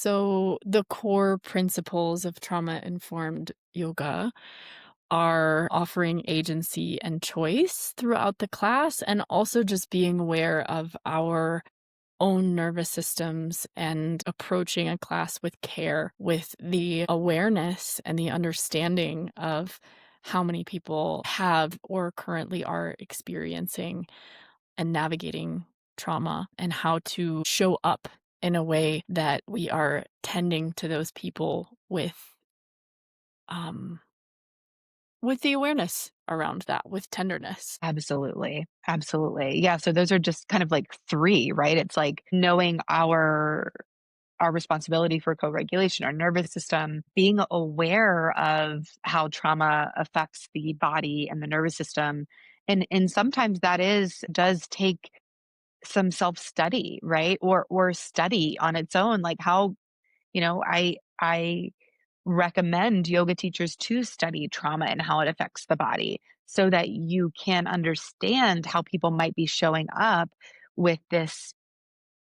So, the core principles of trauma informed yoga are offering agency and choice throughout the class, and also just being aware of our own nervous systems and approaching a class with care, with the awareness and the understanding of how many people have or currently are experiencing and navigating trauma, and how to show up in a way that we are tending to those people um with the awareness around that, with tenderness. Absolutely. Absolutely. Yeah, so those are just kind of like 3, right? It's like knowing our responsibility for co-regulation, our nervous system, being aware of how trauma affects the body and the nervous system. And sometimes that does take some self-study, right? Or study on its own, like how, I recommend yoga teachers to study trauma and how it affects the body so that you can understand how people might be showing up with this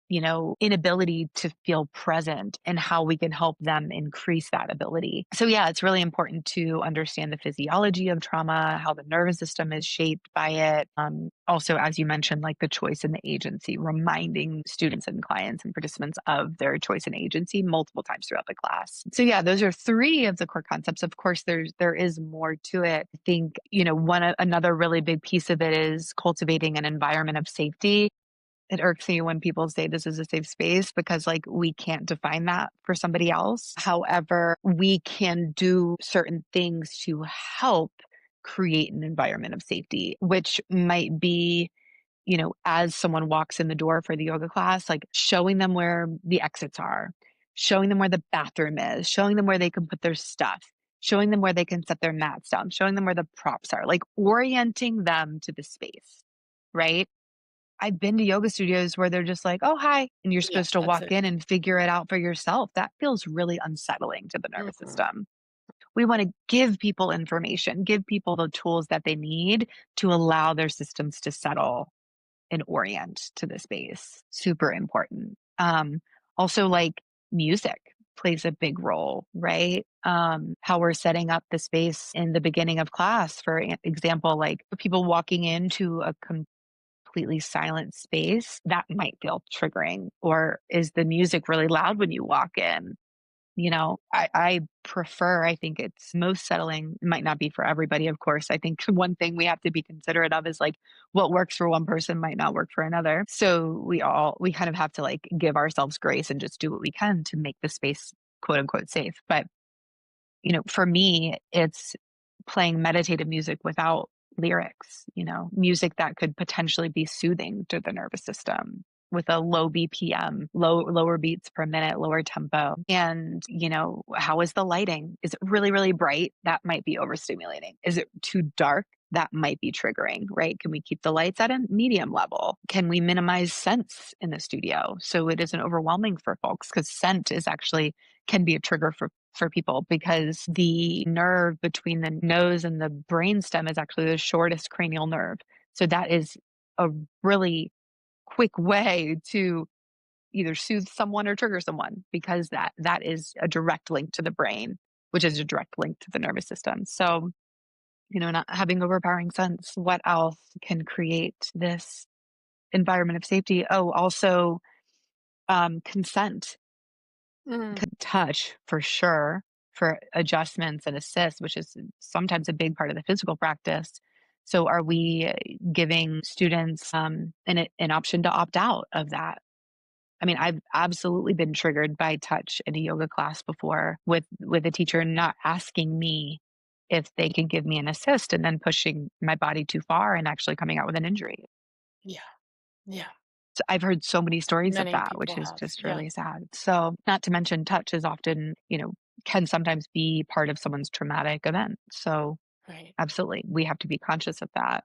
inability to feel present and how we can help them increase that ability. So, yeah, it's really important to understand the physiology of trauma, how the nervous system is shaped by it. Also, as you mentioned, like the choice and the agency, reminding students and clients and participants of their choice and agency multiple times throughout the class. So, yeah, those are 3 of the core concepts. Of course, there is more to it. I think, another really big piece of it is cultivating an environment of safety. It irks me when people say this is a safe space because, like, we can't define that for somebody else. However, we can do certain things to help create an environment of safety, which might be, as someone walks in the door for the yoga class, like showing them where the exits are, showing them where the bathroom is, showing them where they can put their stuff, showing them where they can set their mats down, showing them where the props are, like orienting them to the space, right? I've been to yoga studios where they're just like, "Oh, hi," and you're Yeah, supposed to that's walk it. in and figure it out for yourself. That feels really unsettling to the nervous Mhm. system. We wanna give people information, give people the tools that they need to allow their systems to settle and orient to the space. Super important. Also, like, music plays a big role, right? How we're setting up the space in the beginning of class, for example, like, people walking into a completely silent space, that might feel triggering. Or is the music really loud when you walk in? I prefer, I think it's most settling. It might not be for everybody, of course. I think one thing we have to be considerate of is like what works for one person might not work for another. So we kind of have to like give ourselves grace and just do what we can to make the space quote unquote safe. But for me, it's playing meditative music without lyrics, music that could potentially be soothing to the nervous system with a low BPM, lower beats per minute, lower tempo. And, how is the lighting? Is it really, really bright? That might be overstimulating. Is it too dark? That might be triggering, right? Can we keep the lights at a medium level? Can we minimize scents in the studio so it isn't overwhelming for folks? Because scent is actually can be a trigger for people because the nerve between the nose and the brainstem is actually the shortest cranial nerve. So that is a really quick way to either soothe someone or trigger someone because that is a direct link to the brain, which is a direct link to the nervous system. So, not having overpowering sense. What else can create this environment of safety? Oh, also consent, Mm. touch for sure for adjustments and assists, which is sometimes a big part of the physical practice. So, are we giving students an option to opt out of that? I mean, I've absolutely been triggered by touch in a yoga class before with a teacher not asking me if they could give me an assist and then pushing my body too far and actually coming out with an injury. Yeah, yeah. So I've heard so many stories of Many that, people which is have. just Yeah, really sad. So, not to mention touch is often, can sometimes be part of someone's traumatic event. So, right. absolutely, we have to be conscious of that.